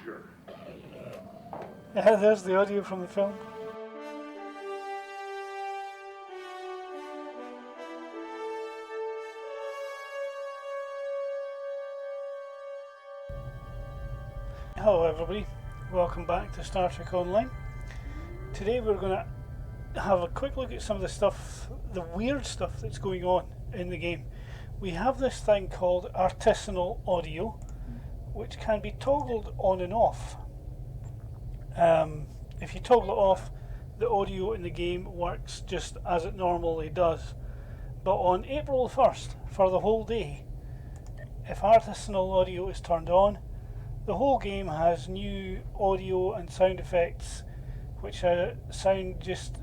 Sure. Yeah, there's the audio from the film. Hello everybody, welcome back to Star Trek Online. Today we're going to have a quick look at some of the stuff, the weird stuff that's going on in the game. We have this thing called artisanal audio, which can be toggled on and off. If you toggle it off, the audio in the game works just as it normally does. But on April 1st, for the whole day, if artisanal audio is turned on, the whole game has new audio and sound effects which sound just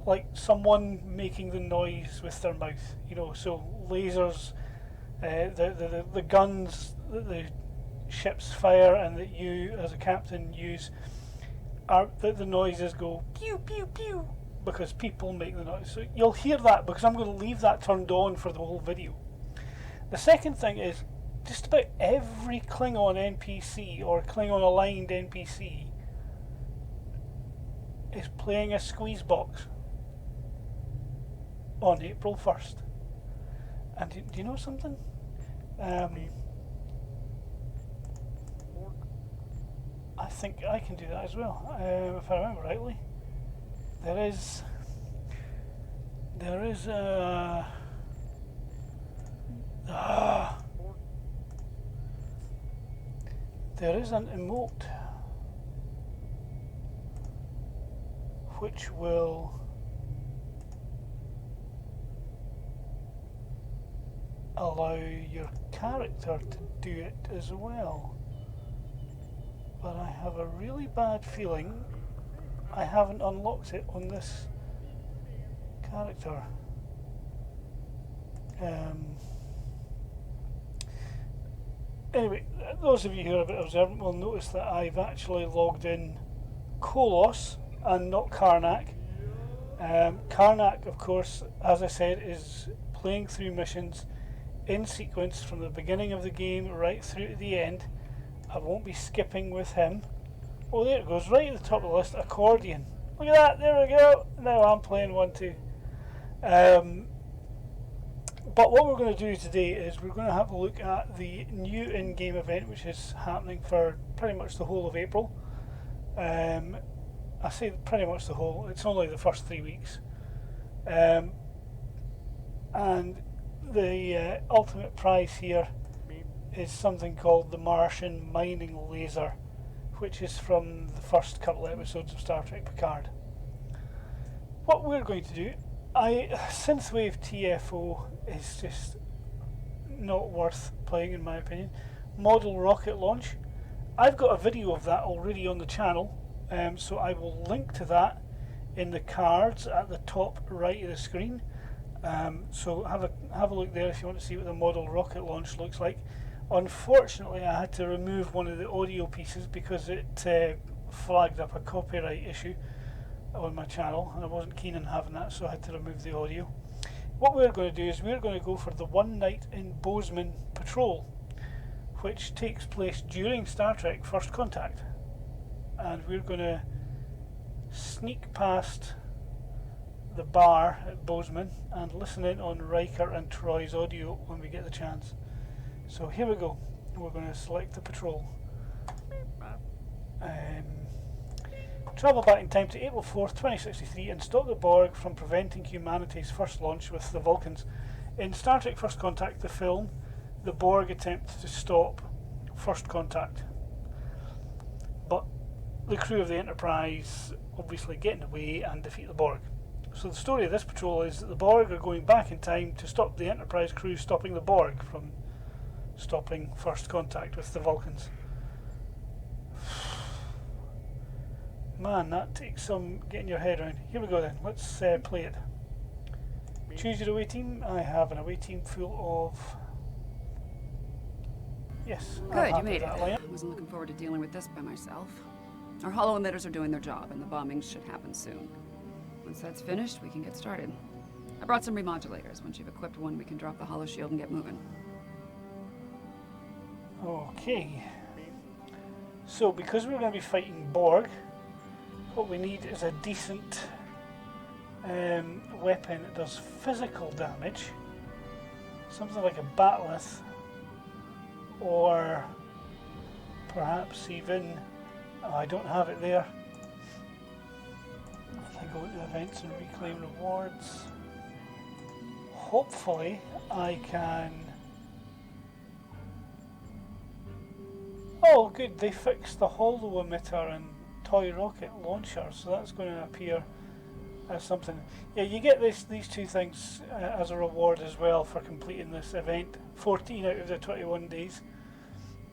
like someone making the noise with their mouth. You know, so lasers, the guns that the ships fire and that you as a captain use, are that the noises go pew pew pew because people make the noise. So you'll hear that because I'm going to leave that turned on for the whole video. The second thing is just about every Klingon NPC or Klingon aligned NPC is playing a squeeze box on April 1st. And do you know something? I think I can do that as well, if I remember rightly. There is an emote which will allow your character to do it as well. But I have a really bad feeling I haven't unlocked it on this character. Anyway, those of you who are a bit observant will notice that I've actually logged in Kohloss and not Karnak. Karnak, of course, as I said, is playing through missions in sequence from the beginning of the game right through to the end. I won't be skipping with him. Oh, there it goes, right at the top of the list, accordion. Look at that, there we go. Now I'm playing one too. But what we're going to do today is we're going to have a look at the new in-game event, which is happening for pretty much the whole of April. I say pretty much the whole, it's only the first 3 weeks. And the ultimate prize here is something called the Martian Mining Laser, which is from the first couple episodes of Star Trek Picard. What we're going to do, Synthwave TFO is just not worth playing in my opinion. Model rocket launch, I've got a video of that already on the channel, so I will link to that in the cards at the top right of the screen. So have a look there if you want to see what the model rocket launch looks like. Unfortunately, I had to remove one of the audio pieces because it flagged up a copyright issue on my channel, and I wasn't keen on having that, so I had to remove the audio. What we're going to do is we're going to go for the One Night in BOZEMAN patrol, which takes place during Star Trek First Contact, and we're going to sneak past the bar at BOZEMAN and listen in on Riker and Troy's audio when we get the chance. So here we go. We're going to select the patrol. Travel back in time to April 4th, 2063 and stop the Borg from preventing humanity's first launch with the Vulcans. In Star Trek First Contact, the film, the Borg attempt to stop First Contact. But the crew of the Enterprise obviously get in the way and defeat the Borg. So the story of this patrol is that the Borg are going back in time to stop the Enterprise crew stopping the Borg from stopping First Contact with the Vulcans. Man, that takes some getting your head around. Here we go then, let's play it. Choose your away team. I have an away team full of... Yes. Good, you made it. I wasn't looking forward to dealing with this by myself. Our hollow emitters are doing their job, and the bombings should happen soon. Once that's finished, we can get started. I brought some remodulators. Once you've equipped one, we can drop the hollow shield and get moving. Okay. So because we're going to be fighting Borg, what we need is a decent weapon that does physical damage. Something like a bat'leth, or perhaps even, oh, I don't have it there. If I go into events and reclaim rewards, hopefully I can. Oh good, they fixed the holo emitter and toy rocket launcher, so that's going to appear as something. Yeah, you get these two things as a reward as well for completing this event. 14 out of the 21 days.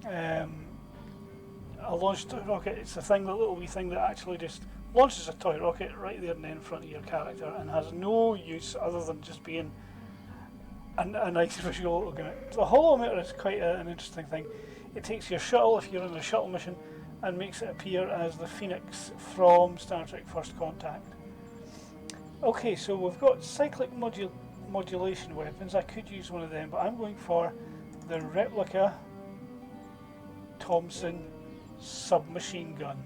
A launched toy rocket, it's a thing, the little wee thing that actually just launches a toy rocket right there in front of your character and has no use other than just being a nice visual looking at it. The holo emitter is quite an interesting thing. It takes your shuttle, if you're in a shuttle mission, and makes it appear as the Phoenix from Star Trek First Contact. Okay, so we've got cyclic modulation weapons. I could use one of them, but I'm going for the replica Thompson submachine gun.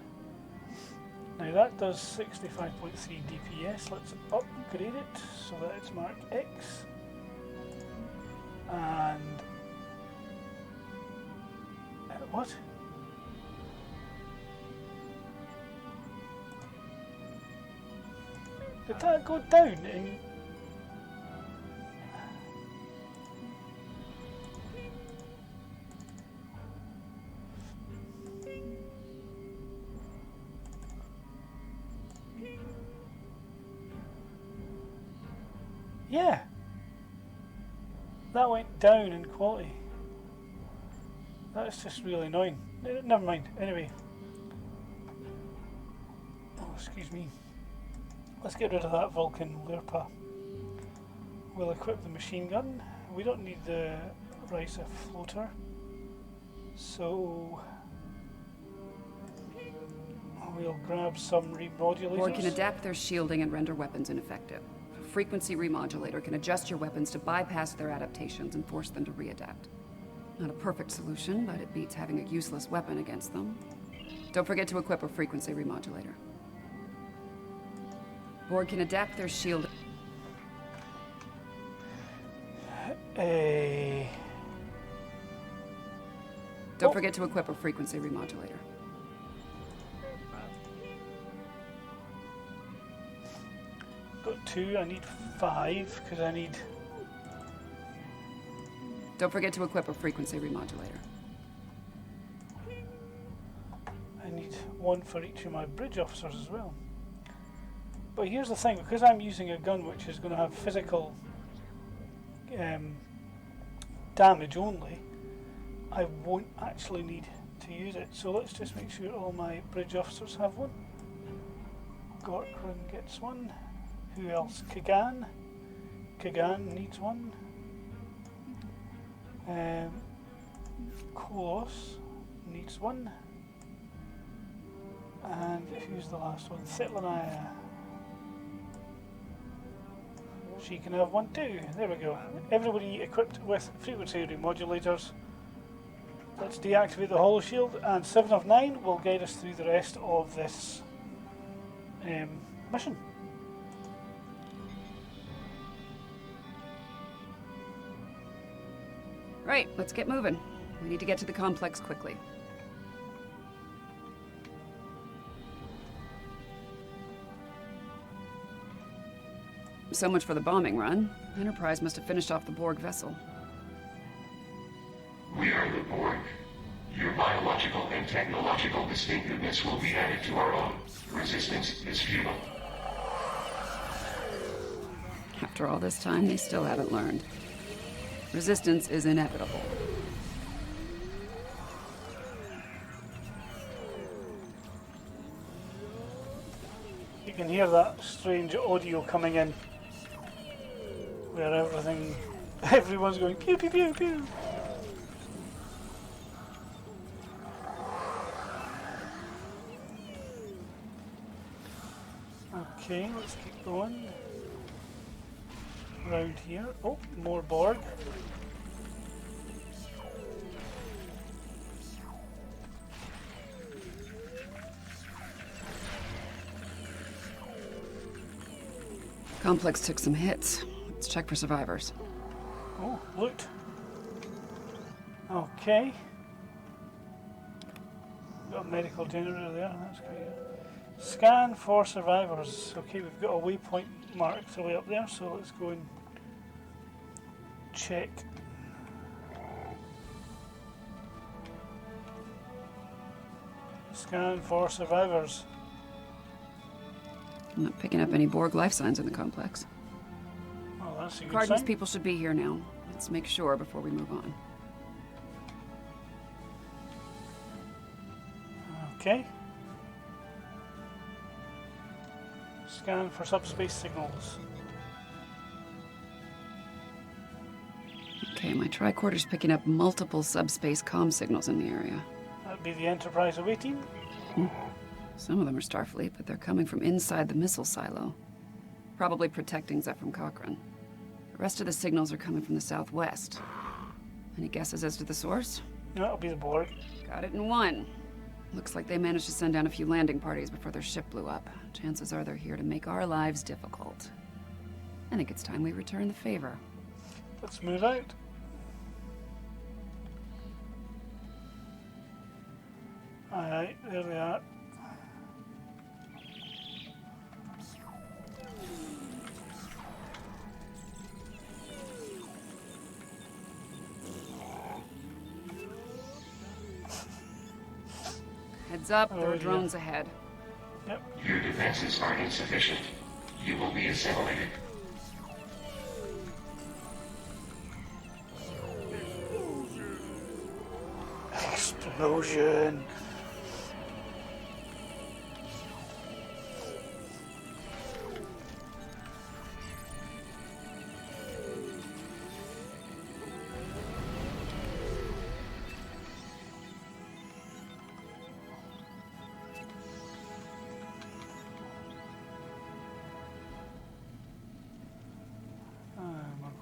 Now that does 65.3 DPS. Let's upgrade it so that it's Mark X. And what? Did that go down in... Yeah, that went down in quality. That's just really annoying. Never mind, anyway. Oh, excuse me. Let's get rid of that Vulcan Lurpa. We'll equip the machine gun. We don't need the Risa floater. So we'll grab some remodulators. Borg can adapt their shielding and render weapons ineffective. A frequency remodulator can adjust your weapons to bypass their adaptations and force them to readapt. Not a perfect solution, but it beats having a useless weapon against them. Don't forget to equip a frequency remodulator. Borg can adapt their shield. Don't forget to equip a frequency remodulator. Got 2, I need 5 because I need... Don't forget to equip a frequency remodulator. I need 1 for each of my bridge officers as well. But here's the thing, because I'm using a gun which is going to have physical damage only, I won't actually need to use it. So let's just make sure all my bridge officers have one. Gorkran gets one. Who else? Kagan. Kagan needs one. Kohloss needs one. And who's the last one? Thitlanaya. She can have one too. There we go. Everybody equipped with frequency remodulators. Let's deactivate the holo shield, and 7 of 9 will guide us through the rest of this mission. Right, let's get moving. We need to get to the complex quickly. So much for the bombing run. Enterprise must have finished off the Borg vessel. We are the Borg. Your biological and technological distinctiveness will be added to our own. Resistance is futile. After all this time, they still haven't learned. Resistance is inevitable. You can hear that strange audio coming in, where everyone's going pew pew pew pew. Okay, let's keep going. Round here. Oh, more Borg. Complex took some hits. Let's check for survivors. Oh, loot. Okay. Got a medical generator there, that's great. Scan for survivors. Okay, we've got a waypoint marked away up there, so let's go and check. Scan for survivors. I'm not picking up any Borg life signs in the complex. Oh, that's a good Cardin's sign. people should be here now. Let's make sure before we move on. Okay. Scan for subspace signals. Okay, my tricorder's picking up multiple subspace comm signals in the area. That'd be the Enterprise awaiting. Some of them are Starfleet, but they're coming from inside the missile silo. Probably protecting Zephram Cochrane. The rest of the signals are coming from the southwest. Any guesses as to the source? That'll be the Borg. Got it in one. Looks like they managed to send down a few landing parties before their ship blew up. Chances are they're here to make our lives difficult. I think it's time we return the favor. Let's move out. Alright, there they are. Heads up, there are yeah. drones ahead. Yep. Your defenses are insufficient. You will be assimilated. Explosion.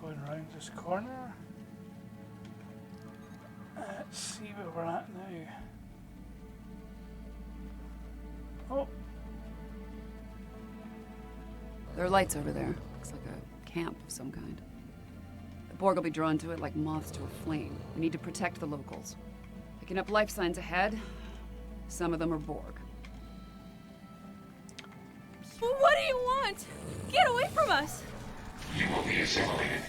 We're going around this corner. Let's see where we're at now. Oh, There are lights over there. Looks like a camp of some kind. The Borg will be drawn to it like moths to a flame. We need to protect the locals. Picking up life signs ahead. Some of them are Borg. What do you want? Get away from us! You will be assimilated.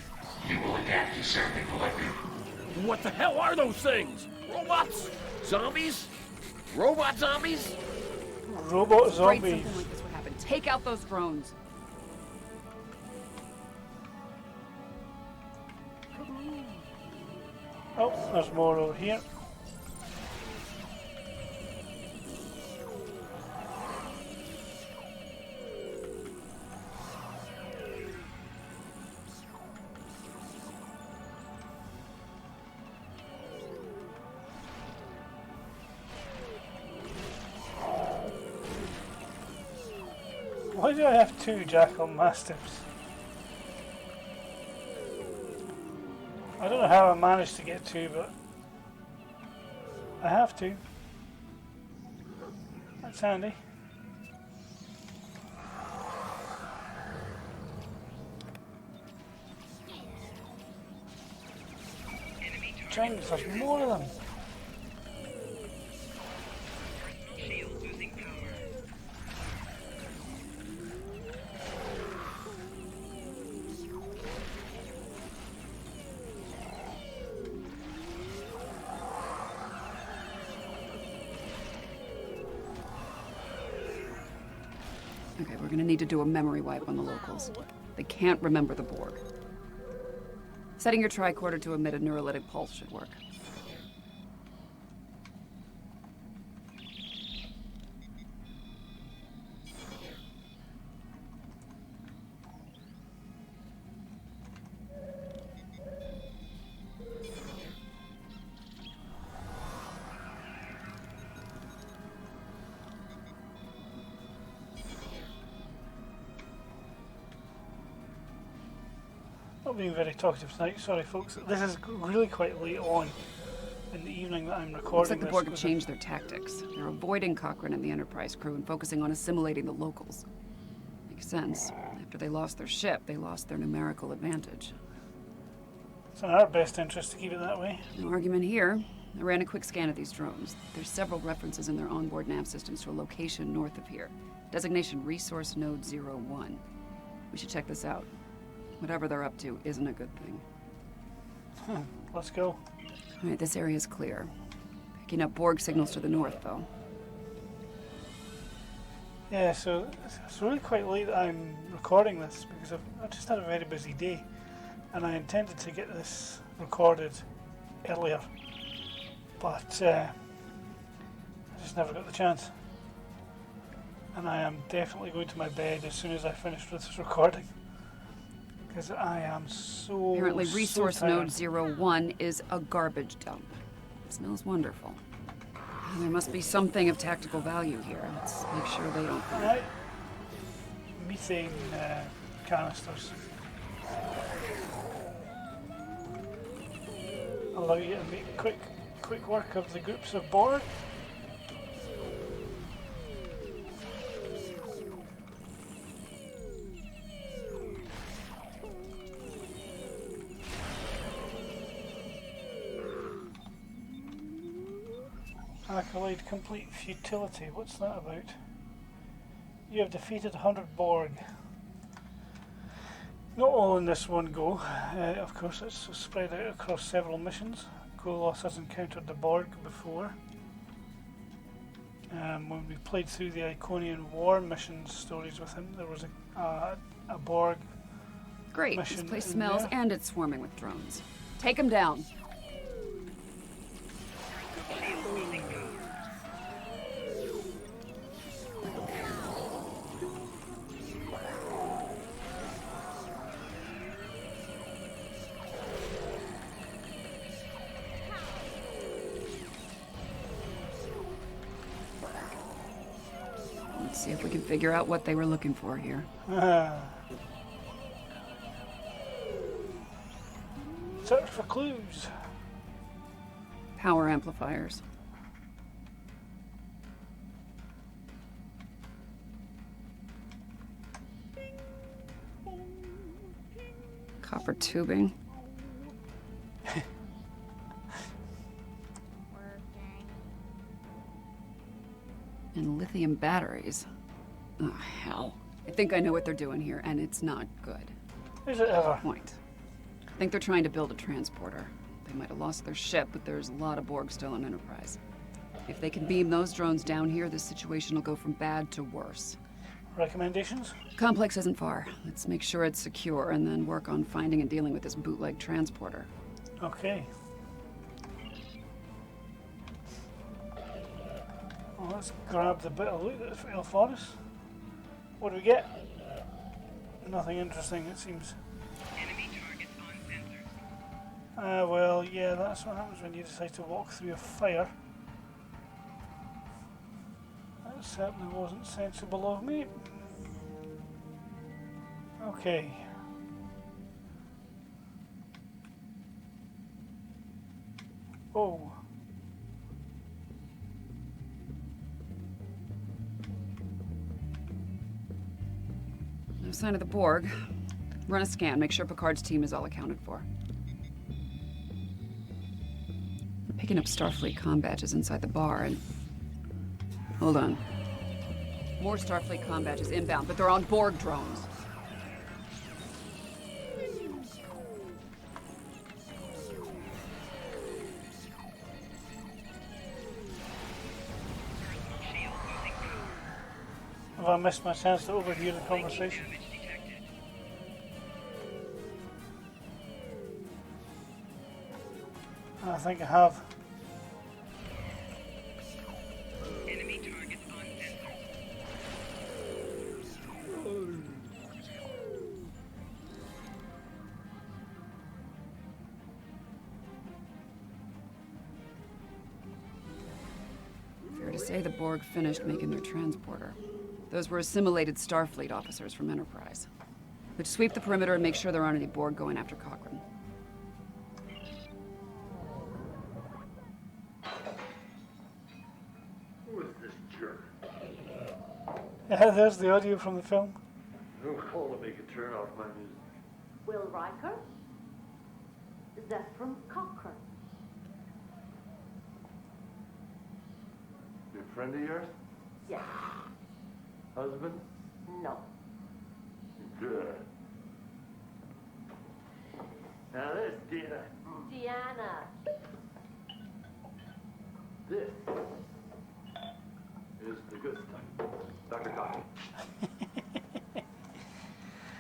You will adapt to serve the collective. What the hell are those things? Robots? Zombies? Robot zombies? robot Afraid zombies. something like this would happen. Take out those drones. Oh, there's more over here. Why do I have two Jackal Mastiffs? I don't know how I managed to get two, but I have two. That's handy. James, there's more of them. Okay, we're gonna need to do a memory wipe on the locals. They can't remember the Borg. Setting your tricorder to emit a neurolytic pulse should work. Not being very talkative tonight, sorry folks. This is really quite late on in the evening that I'm recording Looks like the this Borg have because changed their tactics. They're avoiding Cochrane and the Enterprise crew and focusing on assimilating the locals. Makes sense. They have After they lost their ship, they lost their numerical advantage. It's in our best interest to keep it that way. No argument here. I ran a quick scan of these drones. There's several references in their onboard nav systems to a location north of here. Designation Resource Node 01. We should check this out. Whatever they're up to isn't a good thing. Let's go. Alright, this area is clear. Picking up Borg signals to the north, though. Yeah, so it's really quite late that I'm recording this because I've just had a very busy day and I intended to get this recorded earlier, but I just never got the chance. And I am definitely going to my bed as soon as I finish this recording because I am so Apparently Resource so Node 01 is a garbage dump. It smells wonderful. There must be something of tactical value here. Let's make sure they don't... Right. Methane canisters. Allow you to make quick work of the groups of Borg. Accolade complete futility. What's that about? You have defeated 100 Borg. Not all in this one go. Of course, it's spread out across several missions. Kohloss has encountered the Borg before. When we played through the Iconian War mission stories with him, there was a Borg Great, mission this place in smells there. and it's swarming with drones. Take them down. Let's see if we can figure out what they were looking for here. Search for clues. Power amplifiers. Copper tubing. And lithium batteries. Oh, hell. I think I know what they're doing here, and it's not good. Is it ever? Point. I think they're trying to build a transporter. They might have lost their ship, but there's a lot of Borg still on Enterprise. If they can beam those drones down here, this situation will go from bad to worse. Recommendations? Complex isn't far. Let's make sure it's secure, and then work on finding and dealing with this bootleg transporter. Okay. Well, let's grab the bit of loot that's fell for us. What do we get? Nothing interesting, it seems. Enemy targets on sensors. Well, yeah, that's what happens when you decide to walk through a fire. That certainly wasn't sensible of me. Okay. Oh. No sign of the Borg. Run a scan, make sure Picard's team is all accounted for. I'm picking up Starfleet comm badges inside the bar and... Hold on. More Starfleet comm badges inbound, but they're on Borg drones. Have I missed my chance to overhear the conversation? Damage detected. I think I have. Enemy targets on sensors. Fair to say the Borg finished making their transporter. Those were assimilated Starfleet officers from Enterprise. Let's sweep the perimeter and make sure there aren't any Borg going after Cochrane. Who is this jerk? Yeah, there's the audio from the film. Don't call to make a turn off my music. Will Riker? Zephram Cochrane. Your friend of yours? Yes. Husband? No. Good. Now this, Dina. Deanna. This is the good stuff. Dr. Coffee.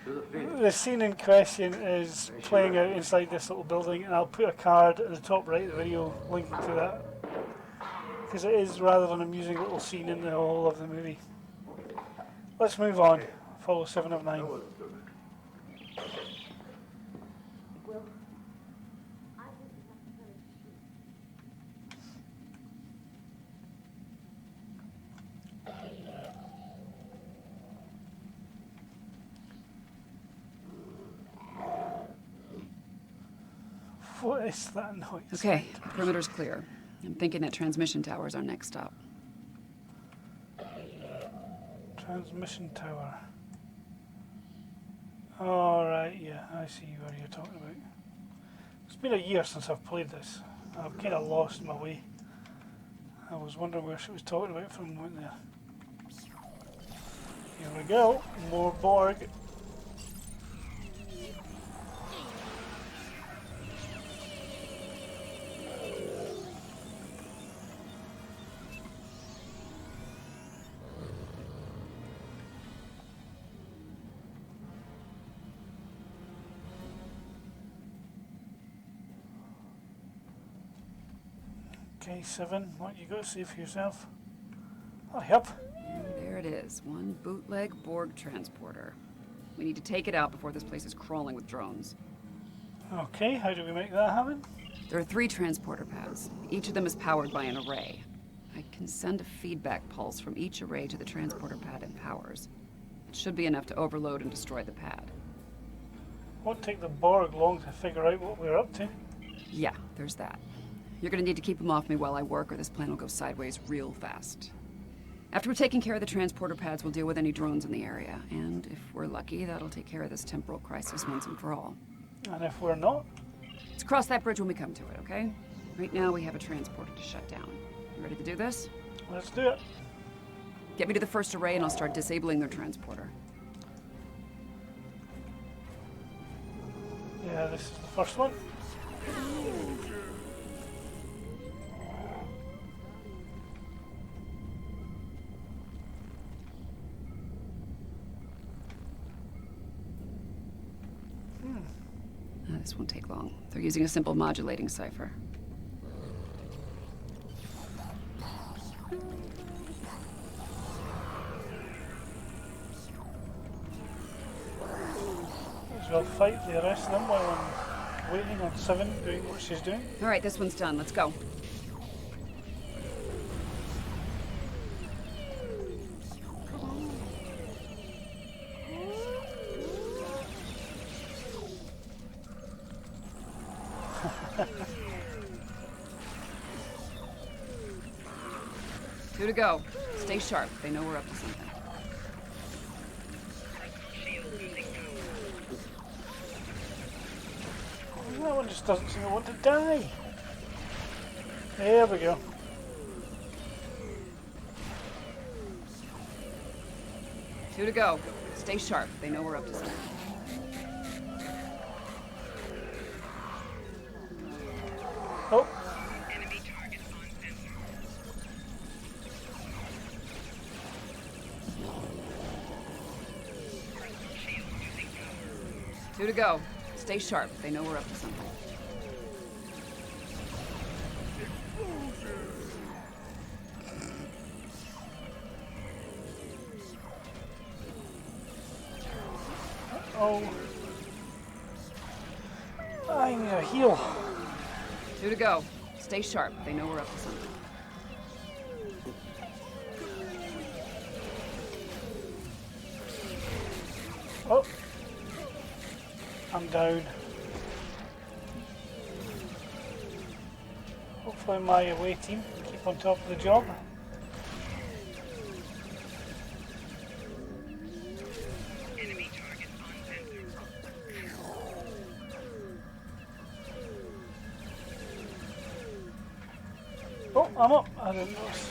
To the Phoenix. The scene in question is playing out inside this little building, and I'll put a card at the top right of the video linking to that, because it is rather an amusing little scene in the whole of the movie. Let's move on. Follow 7 of 9. That wasn't so good. Will, I think you have to finish the shoot. What is that noise? Okay, perimeter's clear. I'm thinking that transmission tower's our next stop. Transmission tower. Alright, yeah, I see what you're talking about. It's been a year since I've played this. I've kind of lost my way. I was wondering where she was talking about for a moment there. Here we go, more Borg. Okay, 7, what you got to say for yourself? Hurry up. And there it is, one bootleg Borg transporter. We need to take it out before this place is crawling with drones. Okay, how do we make that happen? There are 3 transporter pads. Each of them is powered by an array. I can send a feedback pulse from each array to the transporter pad it powers. It should be enough to overload and destroy the pad. Won't take the Borg long to figure out what we're up to. Yeah, there's that. You're gonna need to keep them off me while I work, or this plan will go sideways real fast. After we've taken care of the transporter pads, we'll deal with any drones in the area. And if we're lucky, that'll take care of this temporal crisis once and for all. And if we're not? Let's cross that bridge when we come to it, okay? Right now, we have a transporter to shut down. You ready to do this? Let's do it. Get me to the first array and I'll start disabling their transporter. Yeah, this is the first one. This won't take long. They're using a simple modulating cipher. So I'll fight the rest of them while I'm waiting on 7 doing what she's doing. All right, this one's done. Let's go. Two to go. Stay sharp. They know we're up to something. That one just doesn't seem to want to die. There we go. Two to go. Stay sharp. They know we're up to something. Oh. Enemy target on sensor. Shield using power. Two to go. Stay sharp. They know we're up to something. Oh. I need a heal. Two to go. Stay sharp. They know we're up to something. Oh. I'm down. Hopefully my away team can keep on top of the job. Enemy Oh, I'm up. I didn't notice.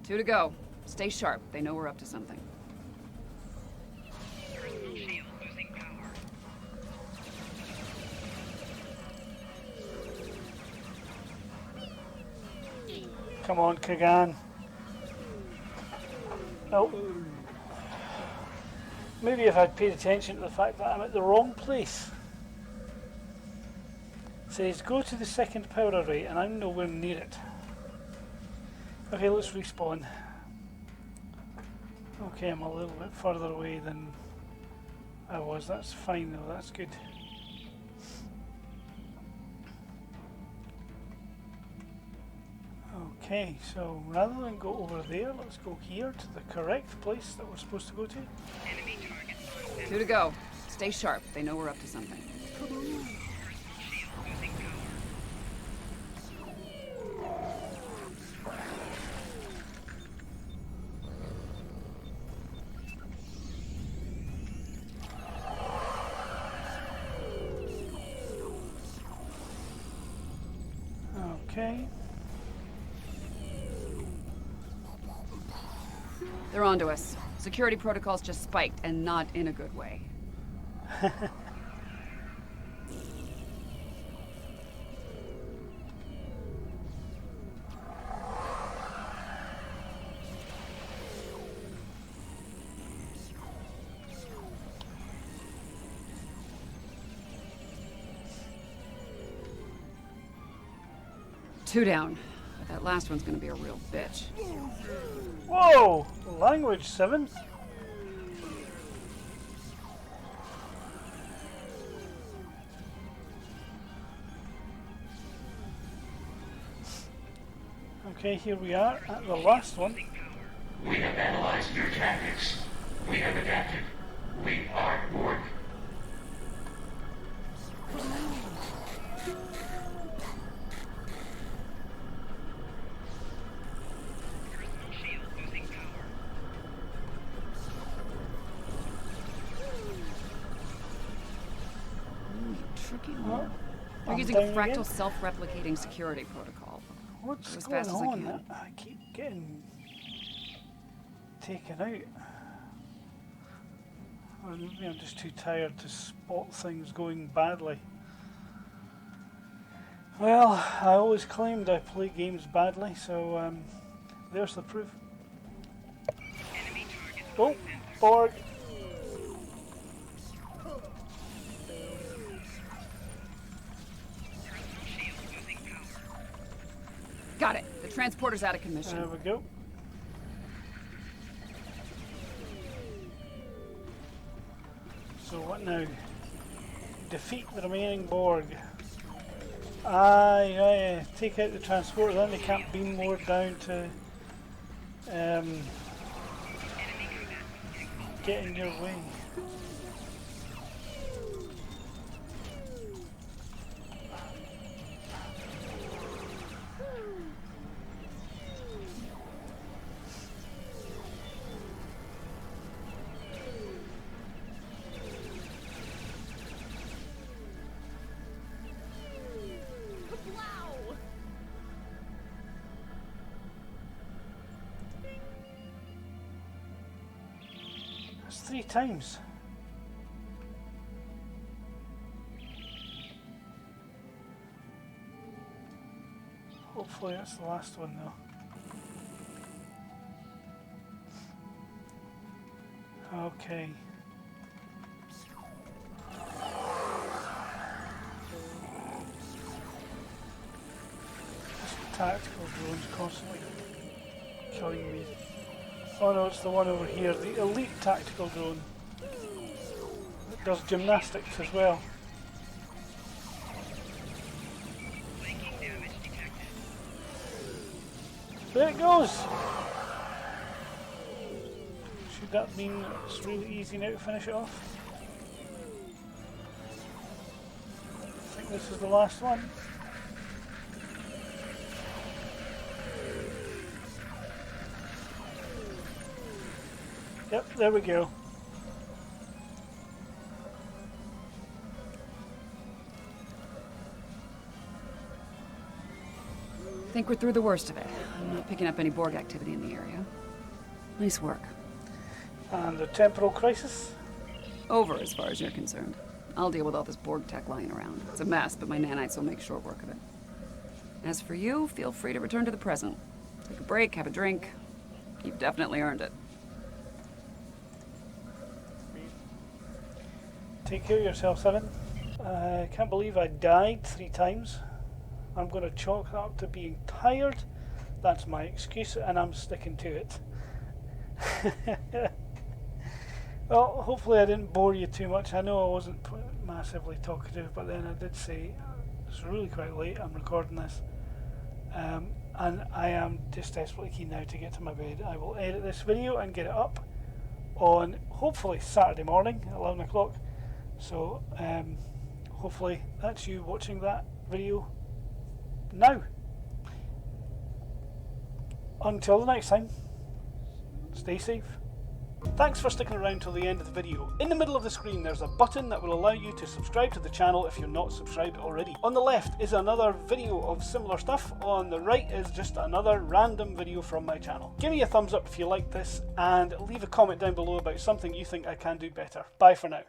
Two to go. Stay sharp. They know we're up to something. Personal shield losing power. Come on, Kagan. Oh. Maybe if I'd paid attention to the fact that I'm at the wrong place. It says go to the second power array and I'm nowhere near it. Okay, let's respawn. Okay, I'm a little bit further away than I was. That's fine though, that's good. Okay, so rather than go over there, let's go here to the correct place that we're supposed to go to. Enemy target on center. Two to go. Stay sharp. They know we're up to something. Personal shield losing power. Okay. They're onto us. Security protocols just spiked, and not in a good way. Two down. But that last one's gonna be a real bitch. Whoa! Language 7. Okay, here we are at the last one. We have analyzed your tactics. We have adapted. We are Borg. Personal shield losing power. Tricky Oh, one. They're I'm using a down fractal again. self-replicating security protocol. What's as going fast as I on? can. I keep getting taken out. Or maybe I'm just too tired to spot things going badly. Well, I always claimed I play games badly, so there's the proof. Enemy target Oh, on center. Borg. Personal shield losing power. Got it. The transporter's out of commission. There we go. So what now? Defeat the remaining Borg. Aye, take out the transporter, then they can't beam more down to get in your way. Wow! That's 3 times. Hopefully that's the last one though. Okay. This tactical drone's constantly killing me. Oh no, it's the one over here, the elite tactical drone. It does gymnastics as well. Flanking damage detected. There it goes! Should that mean that it's really easy now to finish it off? I think this is the last one. Yep, there we go. think we're through the worst of it. I'm not picking up any Borg activity in the area. Nice work. And the temporal crisis? Over as far as you're concerned. I'll deal with all this Borg tech lying around. It's a mess, but my nanites will make short work of it. As for you, feel free to return to the present. Take a break, have a drink. You've definitely earned it. Take care of yourself, Seven. I can't believe I died 3 times. I'm going to chalk that up to being tired. That's my excuse, and I'm sticking to it. Well, hopefully I didn't bore you too much. I know I wasn't massively talkative, but then I did say it's really quite late. I'm recording this. And I am just desperately keen now to get to my bed. I will edit this video and get it up on hopefully Saturday morning at 11 o'clock. So hopefully that's you watching that video now. Until the next time, stay safe. Thanks for sticking around till the end of the video. In the middle of the screen there's a button that will allow you to subscribe to the channel if you're not subscribed already. On the left is another video of similar stuff, on the right is just another random video from my channel. Give me a thumbs up if you like this, and leave a comment down below about something you think I can do better. Bye for now.